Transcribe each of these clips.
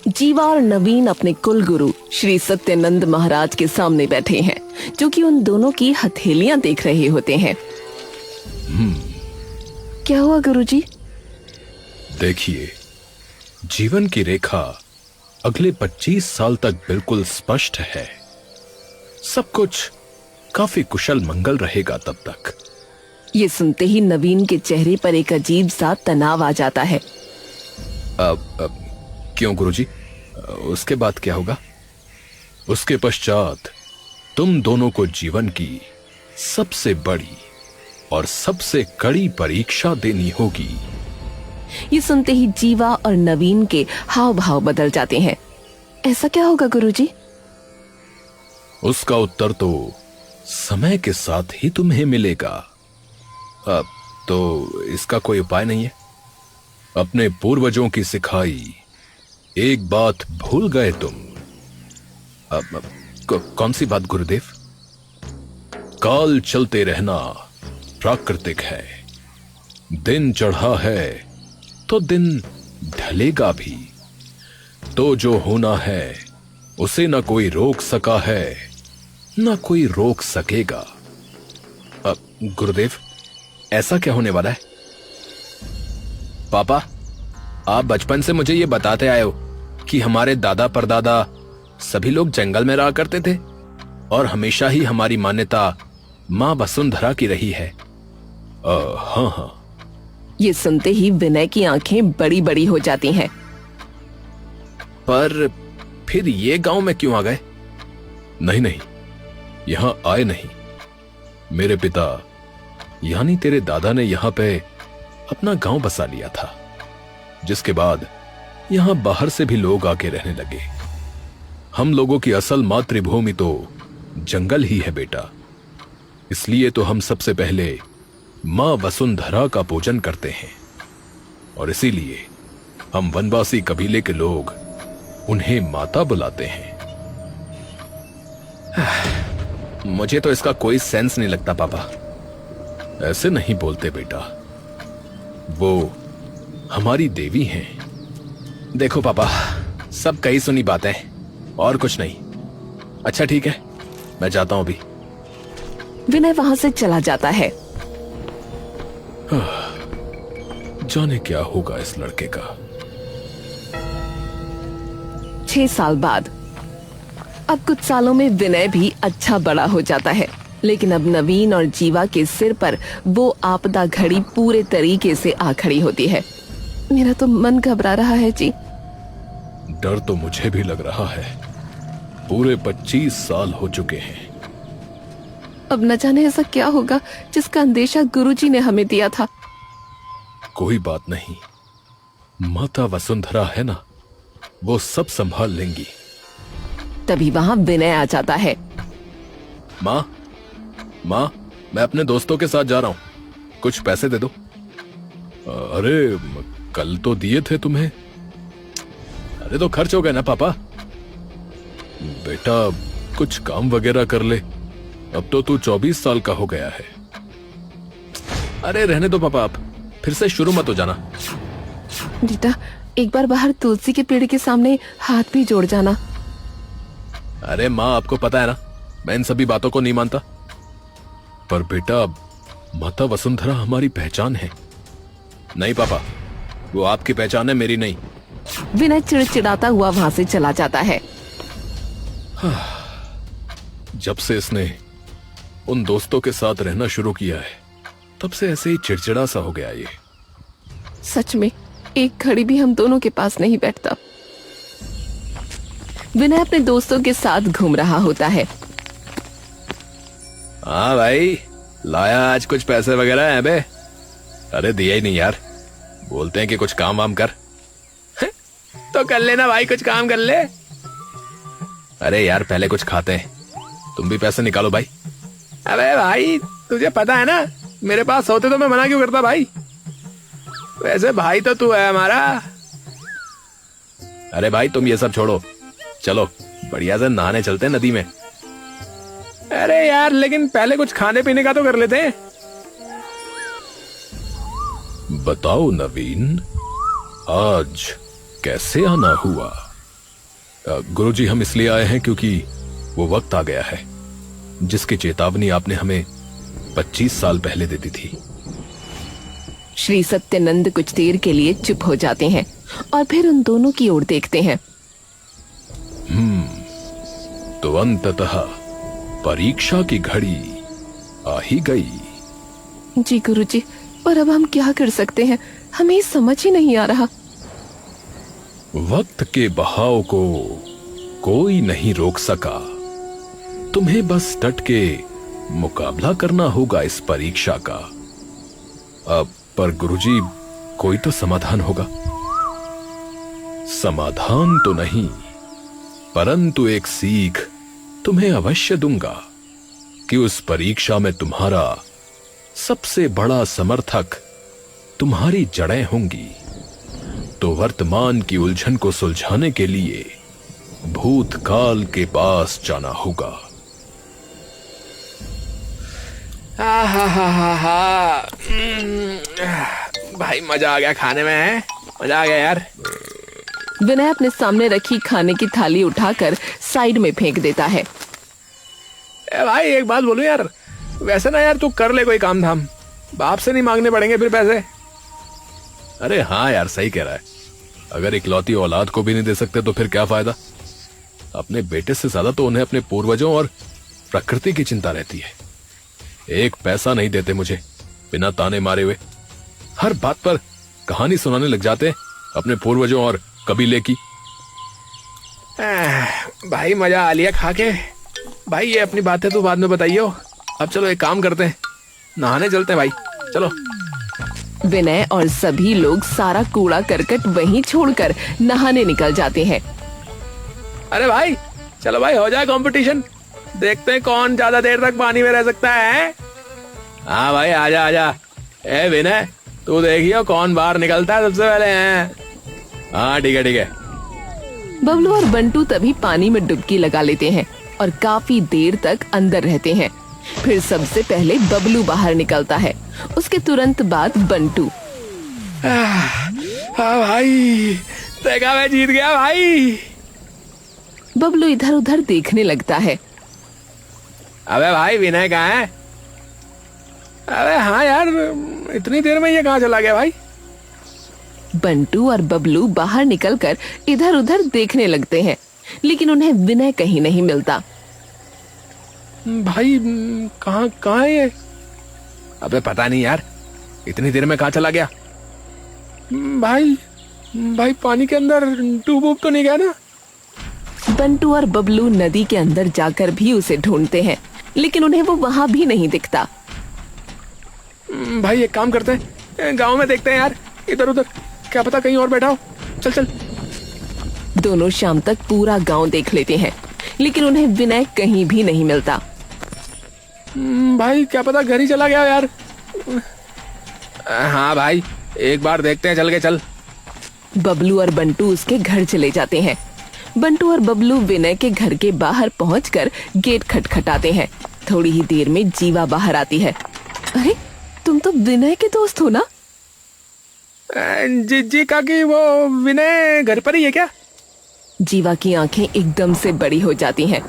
जीवा और नवीन अपने कुल गुरु श्री सत्यानंद महाराज के सामने बैठे हैं, जो कि उन दोनों की हथेलियां देख रहे होते हैं। क्या हुआ गुरुजी? देखिए, जीवन की रेखा अगले 25 साल तक बिल्कुल स्पष्ट है। सब कुछ काफी कुशल मंगल रहेगा तब तक। ये सुनते ही नवीन के चेहरे पर एक अजीब सा तनाव आ जाता है। क्यों गुरुजी? उसके बाद क्या होगा? उसके पश्चात तुम दोनों को जीवन की सबसे बड़ी और सबसे कड़ी परीक्षा देनी होगी। ये सुनते ही जीवा और नवीन के हाव भाव बदल जाते हैं। ऐसा क्या होगा गुरुजी? उसका उत्तर तो समय के साथ ही तुम्हें मिलेगा। अब तो इसका कोई उपाय नहीं है। अपने पूर्वजों की सिखाई एक बात भूल गए तुम। कौन सी बात गुरुदेव? काल चलते रहना प्राकृतिक है। दिन चढ़ा है तो दिन ढलेगा भी। तो जो होना है उसे न कोई रोक सका है, न कोई रोक सकेगा। गुरुदेव, ऐसा क्या होने वाला है? पापा, आप बचपन से मुझे ये बताते आए हो कि हमारे दादा परदादा सभी लोग जंगल में रहा करते थे और हमेशा ही हमारी मान्यता मां वसुंधरा की रही है। हाँ हाँ। ये सुनते ही विनय की आंखें बड़ी बड़ी हो जाती हैं। पर फिर ये गांव में क्यों आ गए? नहीं, यहां आए नहीं। मेरे पिता यानी तेरे दादा ने यहां पे अपना गांव बसा लिया था, जिसके बाद यहां बाहर से भी लोग आके रहने लगे। हम लोगों की असल मातृभूमि तो जंगल ही है बेटा। इसलिए तो हम सबसे पहले मां वसुंधरा का पूजन करते हैं और इसीलिए हम वनवासी कबीले के लोग उन्हें माता बुलाते हैं। मुझे तो इसका कोई सेंस नहीं लगता पापा। ऐसे नहीं बोलते बेटा, वो हमारी देवी हैं। देखो पापा, सब कही सुनी बातें और कुछ नहीं। अच्छा ठीक है, मैं जाता हूं अभी। विनय वहां से चला जाता है। जाने क्या होगा इस लड़के का। 6 साल बाद। अब कुछ सालों में विनय भी अच्छा बड़ा हो जाता है, लेकिन अब नवीन और जीवा के सिर पर वो आपदा घड़ी पूरे तरीके से आ खड़ी होती है। मेरा तो मन घबरा रहा है जी। डर तो मुझे भी लग रहा है। पूरे 25 साल हो चुके हैं। अब न जाने ऐसा क्या होगा जिसका अंदेशा गुरुजी ने हमें दिया था। कोई बात नहीं, माता वसुंधरा है ना, वो सब संभाल लेंगी। तभी वहां विनय आ जाता है। माँ, मैं अपने दोस्तों के साथ जा रहा हूं, कुछ पैसे दे दो। अरे कल तो दिए थे तुम्हें। अरे तो खर्च हो गए ना पापा। बेटा कुछ काम वगैरह कर ले, अब तो तू 24 साल का हो गया है। अरे रहने दो पापा, आप फिर से शुरू मत हो जाना। बेटा एक बार बाहर तुलसी के पेड़ के सामने हाथ भी जोड़ जाना। अरे माँ, आपको पता है ना मैं इन सभी बातों को नहीं मानता। पर बेटा माता वसुंधरा हमारी पहचान है। नहीं पापा, वो आपकी पहचान है, मेरी नहीं। विनय चिड़चिड़ाता हुआ वहां से चला जाता है। जब से इसने उन दोस्तों के साथ रहना शुरू किया है, तब से ऐसे ही चिड़चिड़ा सा हो गया ये। सच में एक घड़ी भी हम दोनों के पास नहीं बैठता। विनय अपने दोस्तों के साथ घूम रहा होता है। हाँ भाई, लाया आज कुछ पैसे वगैरह है बे? अरे दिया ही नहीं यार। बोलते हैं कि कुछ काम वाम कर। तो कर लेना भाई, कुछ काम कर ले। अरे यार पहले कुछ खाते हैं, तुम भी पैसे निकालो भाई। अबे भाई तुझे पता है ना, मेरे पास होते तो मैं मना क्यों करता भाई। वैसे भाई तो तू है हमारा। अरे भाई तुम ये सब छोड़ो, चलो बढ़िया से नहाने चलते हैं नदी में। अरे यार लेकिन पहले कुछ खाने पीने का तो कर लेते हैं। बताओ नवीन, आज कैसे आना हुआ? गुरुजी, हम इसलिए आए हैं क्योंकि वो वक्त आ गया है जिसकी चेतावनी आपने हमें 25 साल पहले दे दी थी। श्री सत्यानंद कुछ देर के लिए चुप हो जाते हैं और फिर उन दोनों की ओर देखते हैं। तो अंततः परीक्षा की घड़ी आ ही गई। जी गुरुजी, पर अब हम क्या कर सकते हैं, हमें समझ ही नहीं आ रहा। वक्त के बहाव को कोई नहीं रोक सका। तुम्हें बस डट के मुकाबला करना होगा इस परीक्षा का। अब पर गुरुजी, कोई तो समाधान होगा। समाधान तो नहीं, परंतु एक सीख तुम्हें अवश्य दूंगा कि उस परीक्षा में तुम्हारा सबसे बड़ा समर्थक तुम्हारी जड़ें होंगी। तो वर्तमान की उलझन को सुलझाने के लिए भूतकाल के पास जाना होगा। भाई मजा आ गया खाने में, मजा आ गया यार। विनय अपने सामने रखी खाने की थाली उठाकर साइड में फेंक देता है। भाई एक बात बोलूं यार, वैसे ना यार तू कर ले कोई काम धाम, बाप से नहीं मांगने पड़ेंगे फिर पैसे। अरे हाँ यार, सही कह रहा है। अगर इकलौती औलाद को भी नहीं दे सकते तो फिर क्या फायदा। अपने बेटे से ज्यादा तो उन्हें अपने पूर्वजों और प्रकृति की चिंता रहती है। एक पैसा नहीं देते मुझे बिना ताने मारे हुए। हर बात पर कहानी सुनाने लग जाते अपने पूर्वजों और कबीले की। भाई मजा आ लिया खा के। भाई ये अपनी बातें तो बाद में बताइयो। अब चलो एक काम करते हैं, नहाने चलते हैं भाई, चलो। विनय और सभी लोग सारा कूड़ा करकट वहीं छोड़कर नहाने निकल जाते हैं। अरे भाई चलो भाई, हो जाए कंपटीशन, देखते हैं कौन ज्यादा देर तक पानी में रह सकता है। हाँ भाई आजा आजा। ए विनय, तू देखियो कौन बाहर निकलता है सबसे पहले है। हाँ ठीक है ठीक है। बबलू और बंटू तभी पानी में डुबकी लगा लेते हैं और काफी देर तक अंदर रहते हैं। फिर सबसे पहले बबलू बाहर निकलता है, उसके तुरंत बाद बंटू। हाँ भाई, देखा मैं जीत गया भाई। बबलू इधर उधर देखने लगता है। अबे भाई विनय कहाँ है? अबे हाँ यार, इतनी देर में ये कहाँ चला गया भाई? बंटू और बबलू बाहर निकलकर इधर उधर देखने लगते हैं, लेकिन उन्हें विनय कहीं नहीं मिलता। भाई कहाँ कहाँ है ये? अबे पता नहीं यार, इतनी देर में कहाँ चला गया? भाई भाई पानी के अंदर डूब तो नहीं गया ना? बंटू और बबलू नदी के अंदर जाकर भी उसे ढूंढते हैं, लेकिन उन्हें वो वहां भी नहीं दिखता। भाई एक काम करते हैं, गांव में देखते हैं यार, इधर उधर, क्या पता कहीं और बैठा हो। चल चल। दोनों शाम तक पूरा गांव देख लेते हैं, लेकिन उन्हें विनय कहीं भी नहीं मिलता। भाई क्या पता घर ही चला गया यार। हाँ भाई एक बार देखते हैं, चल के चल। बबलू और बंटू उसके घर चले जाते हैं। बंटू और बबलू विनय के घर के बाहर पहुंचकर गेट खटखटाते हैं। थोड़ी ही देर में जीवा बाहर आती है। अरे तुम तो विनय के दोस्त हो ना? जी जी काकी, वो विनय घर पर ही है क्या? जीवा की आंखें एकदम से बड़ी हो जाती हैं।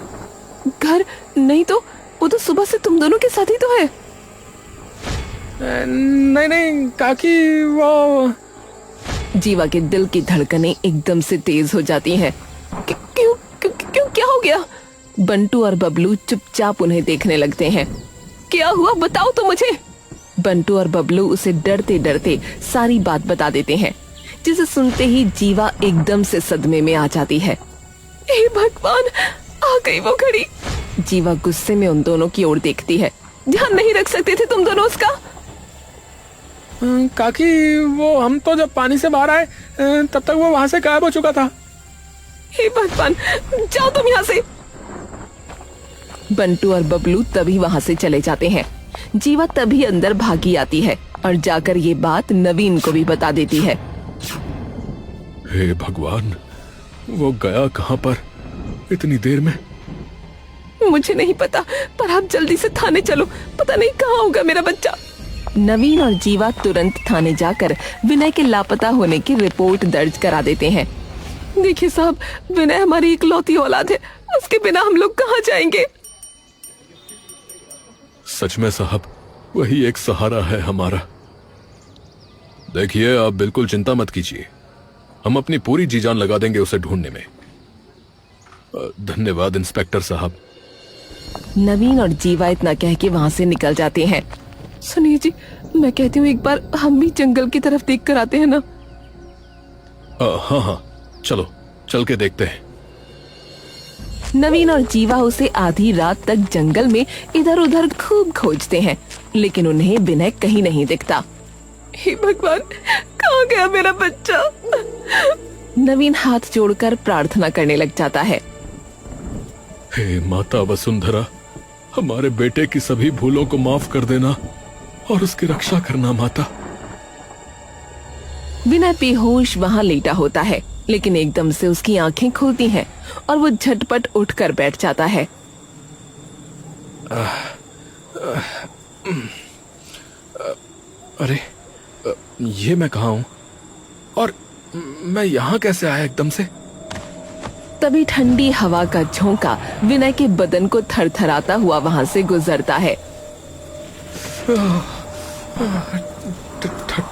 घर नहीं तो वो तो सुबह से तुम दोनों के साथ ही तो है। नहीं नहीं काकी, वो जीवा के दिल की धड़कनें एकदम से तेज हो जाती हैं। क्यों क्यों क्यों क्या हो गया? बंटू और बबलू चुपचाप उन्हें देखने लगते हैं। क्या हुआ बताओ तो मुझे। बंटू और बबलू उसे डरते डरते सारी बात बता देते हैं, जिसे सुनते ही जीवा एकदम से सदमे में आ जाती है। हे भगवान, आ गई वो घड़ी। जीवा गुस्से में उन दोनों की ओर देखती है। ध्यान नहीं रख सकते थे तुम दोनों उसका? काकी वो हम तो जब पानी से बाहर आए तब तक वो वहां से गायब हो चुका था। हे भगवान, जाओ तुम यहाँ से। बंटू और बबलू तभी वहां से चले जाते हैं। जीवा तभी अंदर भागी आती है और जाकर ये बात नवीन को भी बता देती है। हे भगवान, वो गया कहाँ पर इतनी देर में? मुझे नहीं पता, पर आप जल्दी से थाने चलो, पता नहीं कहाँ होगा मेरा बच्चा। नवीन और जीवा तुरंत थाने जाकर विनय के लापता होने की रिपोर्ट दर्ज करा देते हैं। देखिए साहब, विनय हमारी इकलौती औलाद है, उसके बिना हम लोग कहाँ जाएंगे। सच में साहब, वही एक सहारा है हमारा। देखिए, आप बिल्कुल चिंता मत कीजिए, हम अपनी पूरी जी जान लगा देंगे उसे ढूंढने में। धन्यवाद इंस्पेक्टर साहब। नवीन और जीवा इतना कह के वहाँ से निकल जाते हैं। सुनिए जी, मैं कहती हूँ एक बार हम भी जंगल की तरफ देख कर आते हैं ना। हाँ हाँ, चलो चल के देखते हैं। नवीन और जीवा उसे आधी रात तक जंगल में इधर उधर खूब खोजते हैं, लेकिन उन्हें विनय कहीं नहीं दिखता। हे भगवान, कहाँ गया मेरा बच्चा। नवीन हाथ जोड़कर प्रार्थना करने लग जाता है। हे माता वसुंधरा, हमारे बेटे की सभी भूलों को माफ कर देना और उसकी रक्षा करना माता। विनय बेहोश वहाँ लेटा होता है, लेकिन एकदम से उसकी आंखें खुलती हैं और वो झटपट उठकर बैठ जाता है। अरे, ये मैं कहाँ हूँ और मैं यहाँ कैसे आया एकदम से? तभी ठंडी हवा का झोंका विनय के बदन को थरथराता हुआ वहाँ से गुजरता है।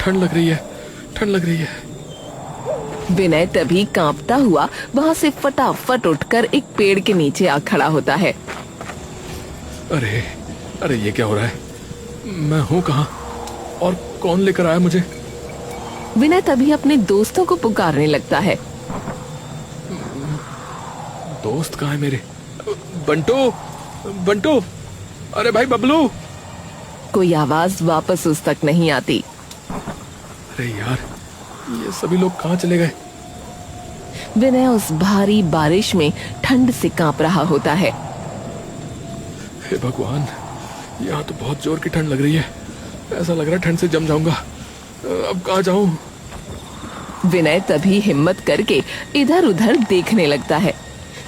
ठंड लग रही है, ठंड लग रही है। विनय तभी कांपता हुआ वहाँ से फटाफट उठकर एक पेड़ के नीचे आ खड़ा होता है। अरे अरे, ये क्या हो रहा है? मैं हूँ कहाँ और कौन लेकर आया मुझे? विनय तभी अपने दोस्तों को पुकारने लगता है। दोस्त कहाँ है मेरे? बंटू, बंटू, अरे भाई बबलू। कोई आवाज वापस उस तक नहीं आती। अरे यार, ये सभी लोग कहाँ चले गए? विनय उस भारी बारिश में ठंड से कांप रहा होता है। हे भगवान, यहाँ तो बहुत जोर की ठंड लग रही है। ऐसा लग रहा है ठंड से जम जाऊंगा। अब कहाँ जाऊं? विनय तभी हिम्मत करके इधर उधर देखने लगता है।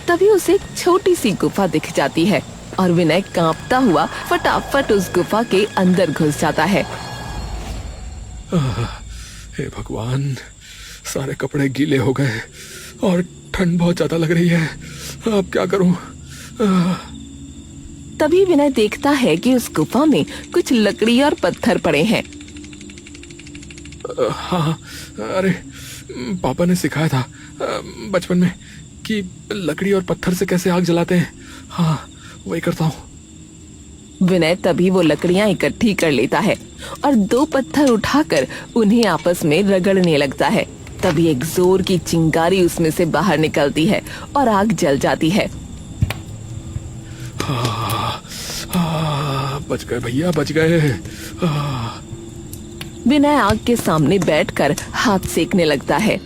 तभी उसे एक छोटी सी गुफा दिख जाती है और विनय कांपता हुआ फटाफट उस गुफा के अंदर घुस जाता है। हे भगवान, सारे कपड़े गीले हो गए और ठंड बहुत ज्यादा लग रही है। अब क्या करूं? तभी विनय देखता है कि उस गुफा में कुछ लकड़ी और पत्थर पड़े हैं। हाँ, अरे पापा ने सिखाया था बचपन में कि लकड़ी और पत्थर से कैसे आग जलाते हैं। हाँ, वही करता हूँ। विनय तभी वो लकड़ियां इकट्ठी कर लेता है और 2 पत्थर उठाकर उन्हें आपस में रगड़ने लगता है। तभी एक जोर की चिंगारी उसमें से बाहर निकलती है और आग जल जाती है। बच गए भैया, बच गए। विनय आग के सामने बैठकर हाथ सेकने लगता है।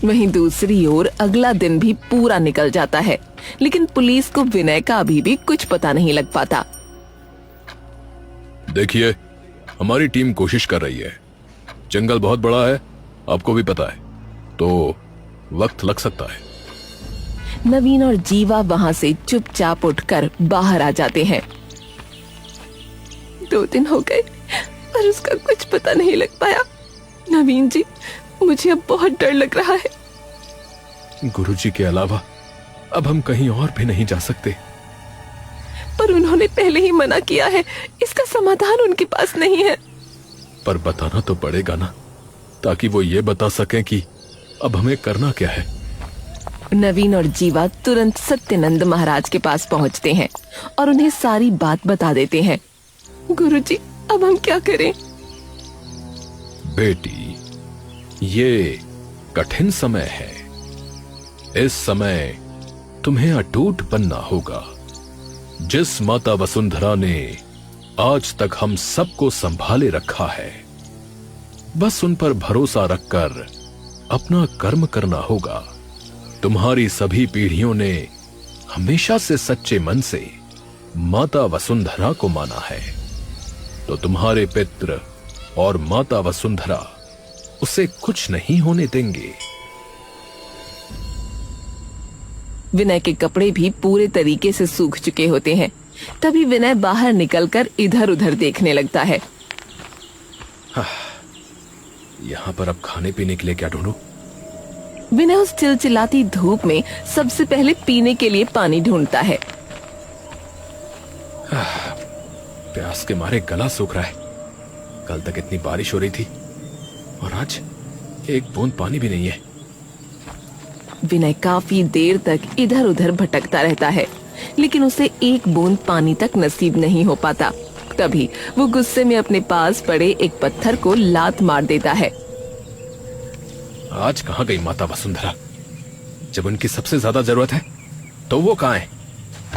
वहीं दूसरी ओर अगला दिन भी पूरा निकल जाता है, लेकिन पुलिस को विनय का अभी भी कुछ पता नहीं लग पाता। देखिए, हमारी टीम कोशिश कर रही है। जंगल बहुत बड़ा है, आपको भी पता है, तो वक्त लग सकता है। नवीन और जीवा वहाँ से चुपचाप उठकर बाहर आ जाते हैं। 2 दिन हो गए पर उसका कुछ पता नहीं लग पाया। नवीन जी, मुझे अब बहुत डर लग रहा है। गुरुजी के अलावा अब हम कहीं और भी नहीं जा सकते। पर उन्होंने पहले ही मना किया है, इसका समाधान उनके पास नहीं है। पर बताना तो पड़ेगा ना, ताकि वो ये बता सकें कि अब हमें करना क्या है। नवीन और जीवा तुरंत सत्यनंद महाराज के पास पहुंचते हैं और उन्हें सारी बात बता देते हैं। गुरुजी, अब हम क्या करें? बेटी, ये कठिन समय है। इस समय तुम्हें अटूट बनना होगा। जिस माता वसुंधरा ने आज तक हम सबको संभाले रखा है, बस उन पर भरोसा रखकर अपना कर्म करना होगा। तुम्हारी सभी पीढ़ियों ने हमेशा से सच्चे मन से माता वसुंधरा को माना है, तो तुम्हारे पितृ और माता वसुंधरा उसे कुछ नहीं होने देंगे। विनय के कपड़े भी पूरे तरीके से सूख चुके होते हैं। तभी विनय बाहर निकलकर इधर उधर देखने लगता है। यहाँ पर अब खाने पीने के लिए क्या ढूंढूं? विनय उस चिलचिलाती धूप में सबसे पहले पीने के लिए पानी ढूंढता है। प्यास के मारे गला सूख रहा है। कल तक इतनी बारिश हो रही थी और आज एक बूंद पानी भी नहीं है। विनय काफी देर तक इधर उधर भटकता रहता है, लेकिन उसे एक बूंद पानी तक नसीब नहीं हो पाता। तभी वो गुस्से में अपने पास पड़े एक पत्थर को लात मार देता है। आज कहाँ गई माता वसुंधरा? जब उनकी सबसे ज्यादा जरूरत है तो वो कहाँ है?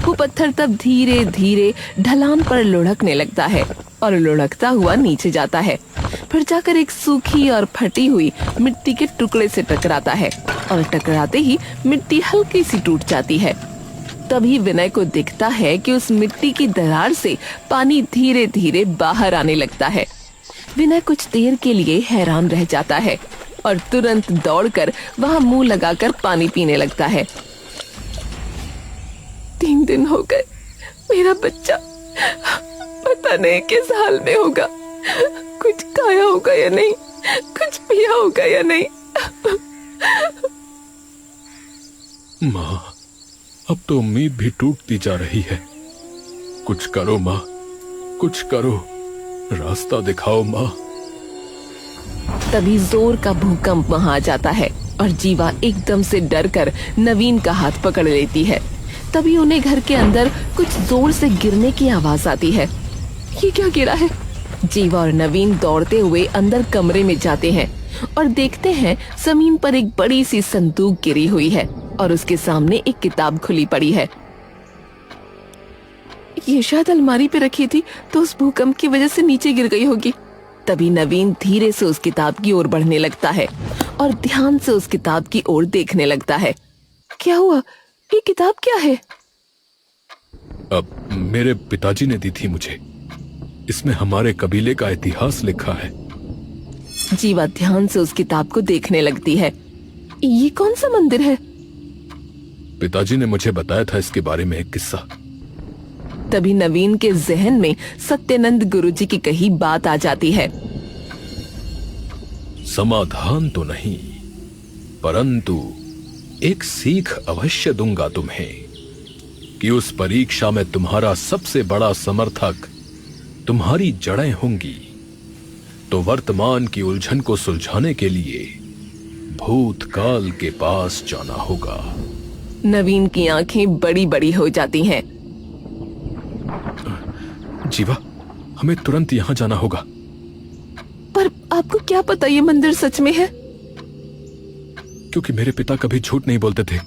वो पत्थर तब धीरे धीरे ढलान पर लुढ़कने लगता है और लुढ़कता हुआ नीचे जाता है। फिर जाकर एक सूखी और फटी हुई मिट्टी के टुकड़े से टकराता है और टकराते ही मिट्टी हल्की सी टूट जाती है। तभी विनय को दिखता है कि उस मिट्टी की दरार से पानी धीरे धीरे बाहर आने लगता है। विनय कुछ देर के लिए हैरान रह जाता है और तुरंत दौड़कर वहां मुंह लगाकर पानी पीने लगता है। 3 दिन हो गए, मेरा बच्चा पता नहीं किस हाल में होगा। कुछ खाया होगा या नहीं, कुछ पिया होगा या नहीं। माँ, अब तो उम्मीद भी टूटती जा रही है। कुछ करो माँ, कुछ करो, रास्ता दिखाओ माँ। तभी जोर का भूकंप वहां आ जाता है और जीवा एकदम से डरकर नवीन का हाथ पकड़ लेती है। तभी उन्हें घर के अंदर कुछ जोर से गिरने की आवाज आती है। ये क्या गिरा है? जीवा और नवीन दौड़ते हुए अंदर कमरे में जाते हैं और देखते हैं जमीन पर एक बड़ी सी संदूक गिरी हुई है और उसके सामने एक किताब खुली पड़ी है। ये शायद अलमारी पे रखी थी तो उस भूकंप की वजह से नीचे गिर गई होगी। तभी नवीन धीरे से उस किताब की ओर बढ़ने लगता है और ध्यान से उस किताब की ओर देखने लगता है। क्या हुआ? ये किताब क्या है? अब मेरे पिताजी ने दी थी मुझे। इसमें हमारे कबीले का इतिहास लिखा है। जीवा ध्यान से उस किताब को देखने लगती है। ये कौन सा मंदिर है? पिताजी ने मुझे बताया था इसके बारे में एक किस्सा। तभी नवीन के जहन में सत्यानंद गुरुजी की कही बात आ जाती है। समाधान तो नहीं, परंतु एक सीख अवश्य दूंगा तुम्हें कि उस परीक्षा में तुम्हारा सबसे बड़ा समर्थक तुम्हारी जड़ें होंगी। तो वर्तमान की उलझन को सुलझाने के लिए भूतकाल के पास जाना होगा। नवीन की आंखें बड़ी बड़ी हो जाती हैं। जीवा, हमें तुरंत यहां जाना होगा। पर आपको क्या पता ये मंदिर सच में है? क्योंकि मेरे पिता कभी झूठ नहीं बोलते थे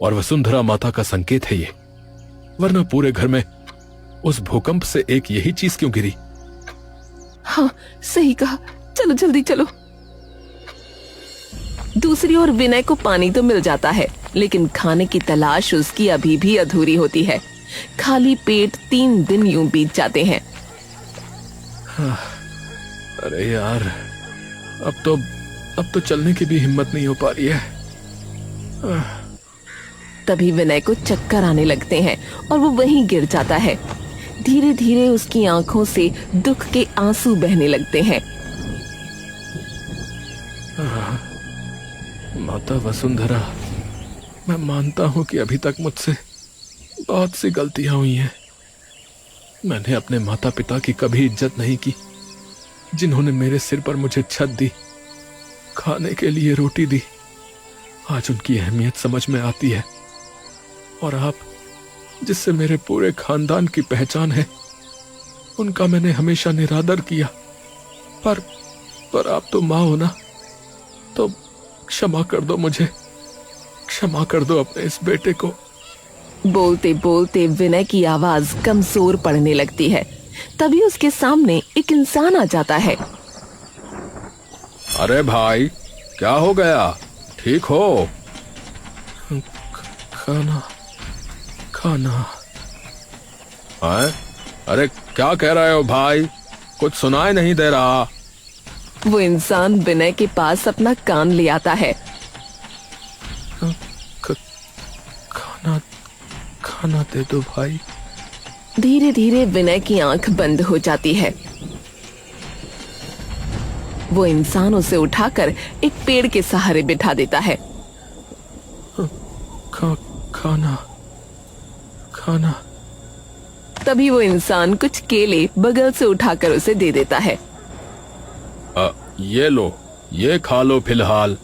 और वसुंधरा माता का संकेत है ये। वरना पूरे घर में उस भूकंप से एक यही चीज क्यों गिरी? हाँ, सही कहा। चलो जल्दी चलो। दूसरी ओर विनय को पानी तो मिल जाता है, लेकिन खाने की तलाश उसकी अभी भी अधूरी होती है। खाली पेट 3 दिन यूं बीत जाते हैं। अरे यार, अब तो चलने की भी हिम्मत नहीं हो पा रही है। तभी विनय को चक्कर आने लगते हैं और वो वहीं गिर जाता है। धीरे धीरे उसकी आंखों से दुख के आंसू बहने लगते हैं। माता वसुंधरा, मैं मानता हूं कि अभी तक मुझसे बहुत सी गलतियां हुई हैं। मैंने अपने माता पिता की कभी इज्जत नहीं की, जिन्होंने मेरे सिर पर मुझे छत दी, खाने के लिए रोटी दी। आज उनकी अहमियत समझ में आती है। और आप, जिससे मेरे पूरे खानदान की पहचान है, उनका मैंने हमेशा निरादर किया। पर आप तो माँ हो ना, तो क्षमा कर दो मुझे, क्षमा कर दो अपने इस बेटे को। बोलते बोलते विनय की आवाज कमजोर पड़ने लगती है। तभी उसके सामने एक इंसान आ जाता है। अरे भाई, क्या हो गया? ठीक हो? खाना है? अरे क्या कह रहे हो भाई? कुछ सुनाई नहीं दे रहा। वो इंसान विनय के पास अपना कान ले आता है। खाना दे दो भाई। धीरे धीरे विनय की आंख बंद हो जाती है। वो इंसान उसे उठाकर एक पेड़ के सहारे बिठा देता है। खाना खाना। तभी वो इंसान कुछ केले बगल से उठाकर उसे दे देता है। ये लो, ये खा लो फिलहाल,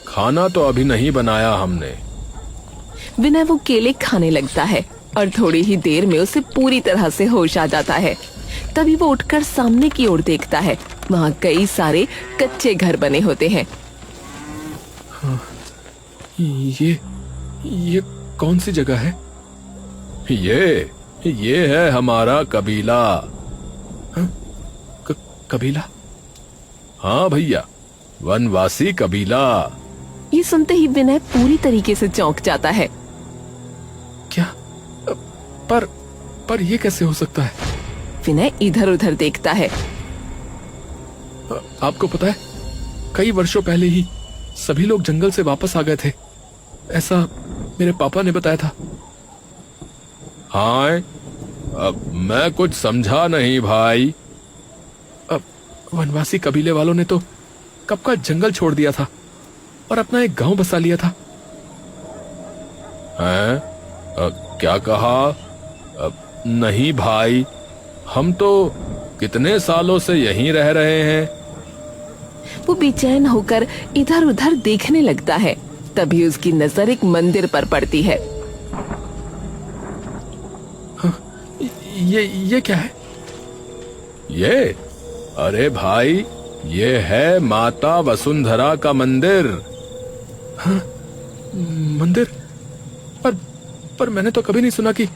खाना तो अभी नहीं बनाया हमने। विनय वो केले खाने लगता है और थोड़ी ही देर में उसे पूरी तरह से होश आ जाता है। तभी वो उठकर सामने की ओर देखता है, वहाँ कई सारे कच्चे घर बने होते हैं। ये कौन सी जगह है? ये है हमारा कबीला। कबीला? हाँ भैया, वनवासी कबीला। ये सुनते ही विनय पूरी तरीके से चौंक जाता है। क्या? पर ये कैसे हो सकता है? विनय इधर उधर देखता है। आपको पता है, कई वर्षों पहले ही सभी लोग जंगल से वापस आ गए थे, ऐसा मेरे पापा ने बताया था। हाँ, अब मैं कुछ समझा नहीं भाई। अब वनवासी कबीले वालों ने तो कब का जंगल छोड़ दिया था और अपना एक गांव बसा लिया था। हैं? क्या कहा? नहीं भाई, हम तो कितने सालों से यहीं रह रहे हैं। वो बेचैन होकर इधर उधर देखने लगता है। तभी उसकी नजर एक मंदिर पर पड़ती है। ये क्या है? ये? अरे भाई, ये है माता वसुंधरा का मंदिर। मंदिर? पर मैंने तो कभी नहीं सुना कि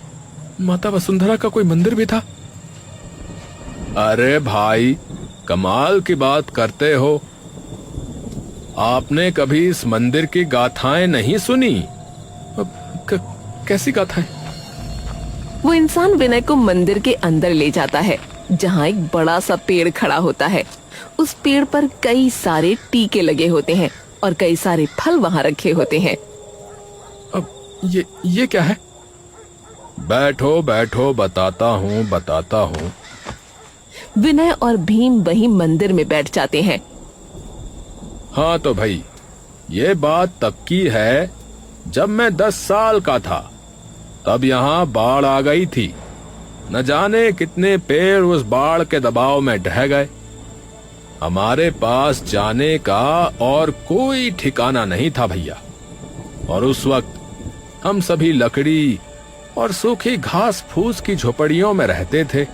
माता वसुंधरा का कोई मंदिर भी था। अरे भाई, कमाल की बात करते हो। आपने कभी इस मंदिर की गाथाएं नहीं सुनी? कैसी गाथाएं? वो इंसान विनय को मंदिर के अंदर ले जाता है, जहाँ एक बड़ा सा पेड़ खड़ा होता है। उस पेड़ पर कई सारे टीके लगे होते हैं और कई सारे फल वहाँ रखे होते हैं। अब ये क्या है? बैठो बैठो, बताता हूँ। विनय और भीम वहीं मंदिर में बैठ जाते हैं। हाँ तो भाई, ये बात तब की है जब मैं 10 साल का था। तब यहाँ बाढ़ आ गई थी। न जाने कितने पेड़ उस बाढ़ के दबाव में ढह गए। हमारे पास जाने का और कोई ठिकाना नहीं था भैया। और उस वक्त हम सभी लकड़ी और सूखी घास फूस की झोपड़ियों में रहते थे।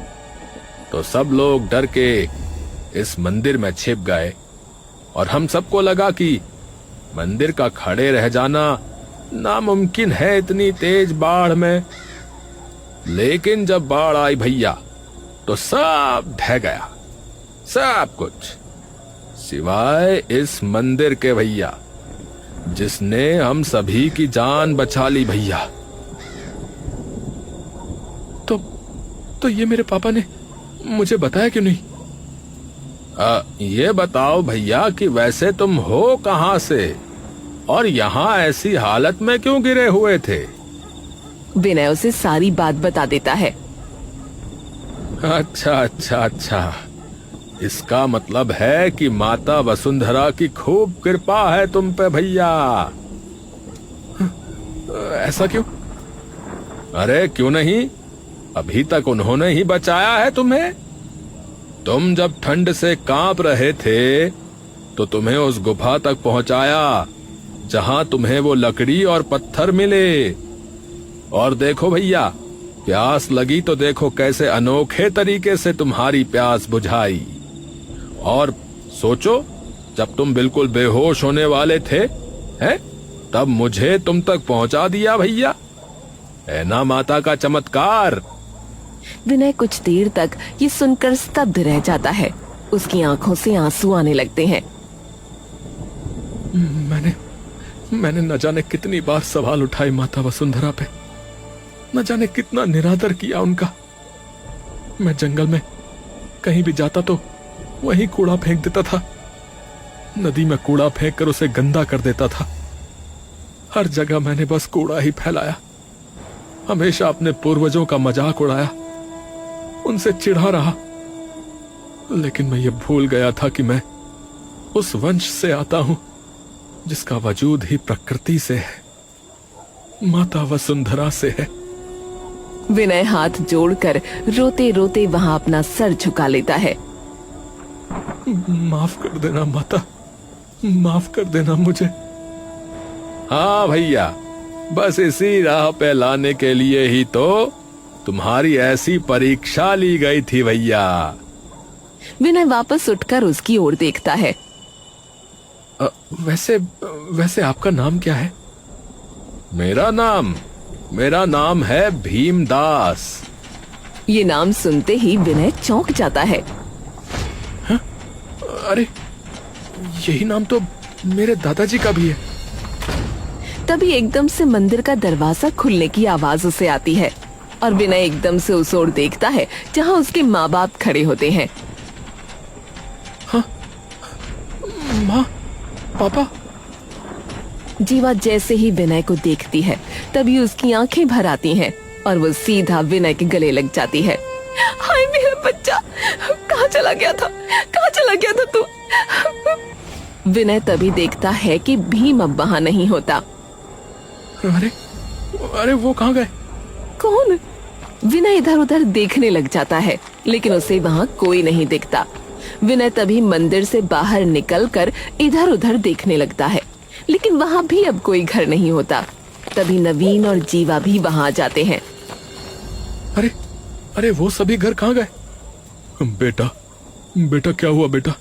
तो सब लोग डर के इस मंदिर में छिप गए और हम सबको लगा कि मंदिर का खड़े रह जाना नामुमकिन है इतनी तेज बाढ़ में। लेकिन जब बाढ़ आई भैया, तो सब ढह गया, सब कुछ, सिवाय इस मंदिर के भैया, जिसने हम सभी की जान बचा ली भैया। तो ये मेरे पापा ने मुझे बताया क्यों नहीं? ये बताओ भैया कि वैसे तुम हो कहां से और यहाँ ऐसी हालत में क्यों गिरे हुए थे? विनय उसे सारी बात बता देता है। अच्छा, इसका मतलब है कि माता वसुंधरा की खूब कृपा है तुम पे भैया। ऐसा क्यों? अरे क्यों नहीं, अभी तक उन्होंने ही बचाया है तुम्हें। तुम जब ठंड से कांप रहे थे तो तुम्हें उस गुफा तक पहुंचाया जहां तुम्हें वो लकड़ी और पत्थर मिले। और देखो भैया, प्यास लगी तो देखो कैसे अनोखे तरीके से तुम्हारी प्यास बुझाई। और सोचो, जब तुम बिल्कुल बेहोश होने वाले थे, हैं, तब मुझे तुम तक पहुंचा दिया भैया। है ना माता का चमत्कार। विनय कुछ देर तक ये सुनकर स्तब्ध रह जाता है। उसकी आंखों से आंसू आने लगते हैं। मैंने न जाने कितनी बार सवाल उठाए माता वसुंधरा पे, न जाने कितना निरादर किया उनका। मैं जंगल में कहीं भी जाता तो वहीं कूड़ा फेंक देता था, नदी में कूड़ा फेंक कर उसे गंदा कर देता था। हर जगह मैंने बस कूड़ा ही फैलाया, हमेशा अपने पूर्वजों का मजाक उड़ाया, उनसे चिढ़ा रहा। लेकिन मैं ये भूल गया था कि मैं उस वंश से आता हूं जिसका वजूद ही प्रकृति से है, माता वसुंधरा से है। विनय हाथ जोड़कर रोते रोते वहां अपना सर झुका लेता है। माफ कर देना माता, माफ कर देना मुझे। हाँ भैया, बस इसी राह पे लाने के लिए ही तो तुम्हारी ऐसी परीक्षा ली गई थी भैया। विनय वापस उठकर उसकी ओर देखता है। वैसे आपका नाम क्या है? मेरा नाम है भीमदास। ये नाम सुनते ही विनय चौंक जाता है। हाँ? अरे यही नाम तो मेरे दादाजी का भी है। तभी एकदम से मंदिर का दरवाजा खुलने की आवाज उसे आती है और विनय एकदम से उस ओर देखता है जहां उसके माँ बाप खड़े होते हैं। हाँ? माँ, पापा। जीवा जैसे ही विनय को देखती है तभी उसकी आंखें भर आती हैं और वो सीधा विनय के गले लग जाती है। हाय मेरा बच्चा, कहाँ चला गया था तू? विनय तभी देखता है कि भीम अब वहां नहीं होता। अरे वो कहाँ गए? कौन? विनय इधर उधर देखने लग जाता है लेकिन उसे वहां कोई नहीं दिखता। विनय तभी मंदिर से बाहर निकलकर इधर उधर देखने लगता है लेकिन वहां भी अब कोई घर नहीं होता। तभी नवीन और जीवा भी वहां आ जाते हैं। अरे वो सभी घर कहाँ गए? बेटा क्या हुआ बेटा,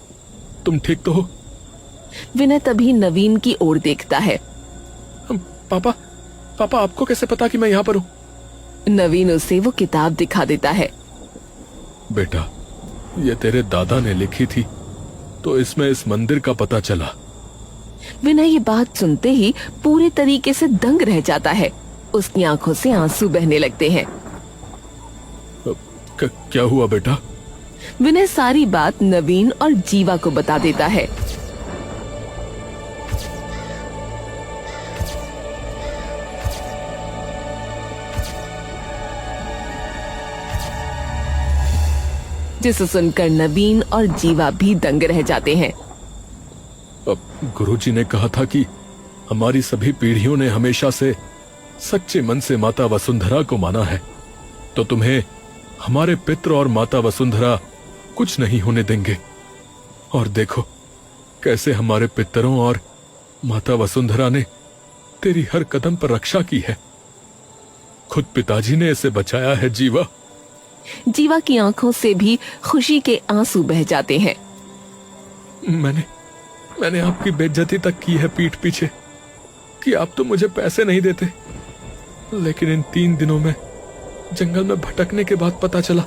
तुम ठीक तो हो? विनय तभी नवीन की ओर देखता है। पापा आपको कैसे पता कि मैं यहाँ पर हूँ? नवीन उसे वो किताब दिखा देता है। बेटा, ये तेरे दादा ने लिखी थी तो इसमें इस मंदिर का पता चला। विनय ये बात सुनते ही पूरे तरीके से दंग रह जाता है। उसकी आंखों से आंसू बहने लगते हैं। क्या हुआ बेटा? विनय सारी बात नवीन और जीवा को बता देता है। जिसे सुनकर नवीन और जीवा भी दंग रह जाते हैं। अब गुरुजी ने कहा था कि हमारी सभी पीढ़ियों ने हमेशा से सच्चे मन से माता वसुंधरा को माना है, तो तुम्हें हमारे पितृ और माता वसुंधरा कुछ नहीं होने देंगे। और देखो कैसे हमारे पितरों और माता वसुंधरा ने तेरी हर कदम पर रक्षा की है। खुद पिताजी ने इसे बचाया है जीवा। जीवा की आंखों से भी खुशी के आंसू बह जाते हैं। मैंने आपकी बेइज्जती तक की है पीठ पीछे कि आप तो मुझे पैसे नहीं देते, लेकिन इन 3 दिनों में जंगल में भटकने के बाद पता चला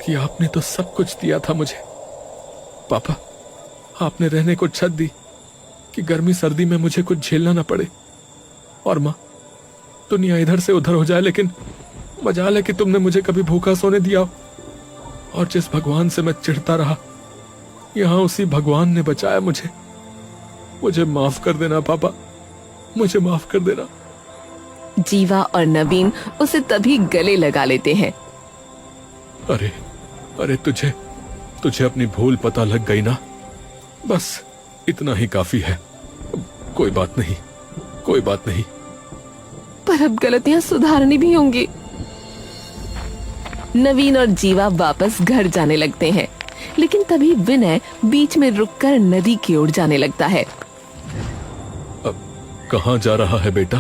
कि आपने तो सब कुछ दिया था मुझे। पापा, आपने रहने को छत दी कि गर्मी सर्दी में मुझे कुछ झेलना ना पड़े। और माँ, दुनिया इधर से उधर हो जाए लेकिन मजाल है कि तुमने मुझे कभी भूखा सोने दिया हो। और जिस भगवान से मैं चिढ़ता रहा, यहाँ उसी भगवान ने बचाया मुझे। मुझे माफ कर देना पापा, मुझे माफ कर देना। जीवा और नवीन उसे तभी गले लगा लेते हैं। अरे तुझे अपनी भूल पता लग गई ना, बस इतना ही काफी है। कोई बात नहीं। पर अब गलतियां सुधारनी भी होंगी। नवीन और जीवा वापस घर जाने लगते हैं लेकिन तभी विनय बीच में रुककर नदी की ओर जाने लगता है। अब कहाँ जा रहा है बेटा?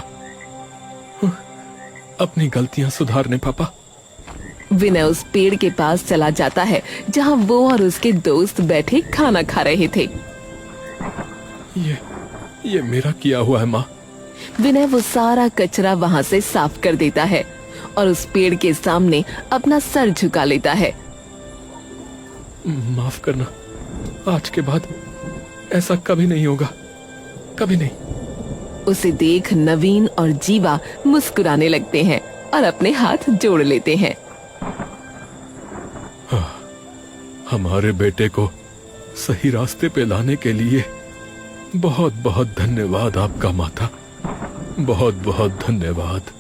अपनी गलतियां सुधारने पापा। विनय उस पेड़ के पास चला जाता है जहां वो और उसके दोस्त बैठे खाना खा रहे थे। ये मेरा किया हुआ है माँ। विनय वो सारा कचरा वहां से साफ कर देता है और उस पेड़ के सामने अपना सर झुका लेता है। माफ करना, आज के बाद ऐसा कभी नहीं होगा, कभी नहीं। उसे देख नवीन और जीवा मुस्कुराने लगते हैं और अपने हाथ जोड़ लेते हैं। हमारे बेटे को सही रास्ते पे लाने के लिए बहुत बहुत धन्यवाद आपका माता, बहुत बहुत धन्यवाद।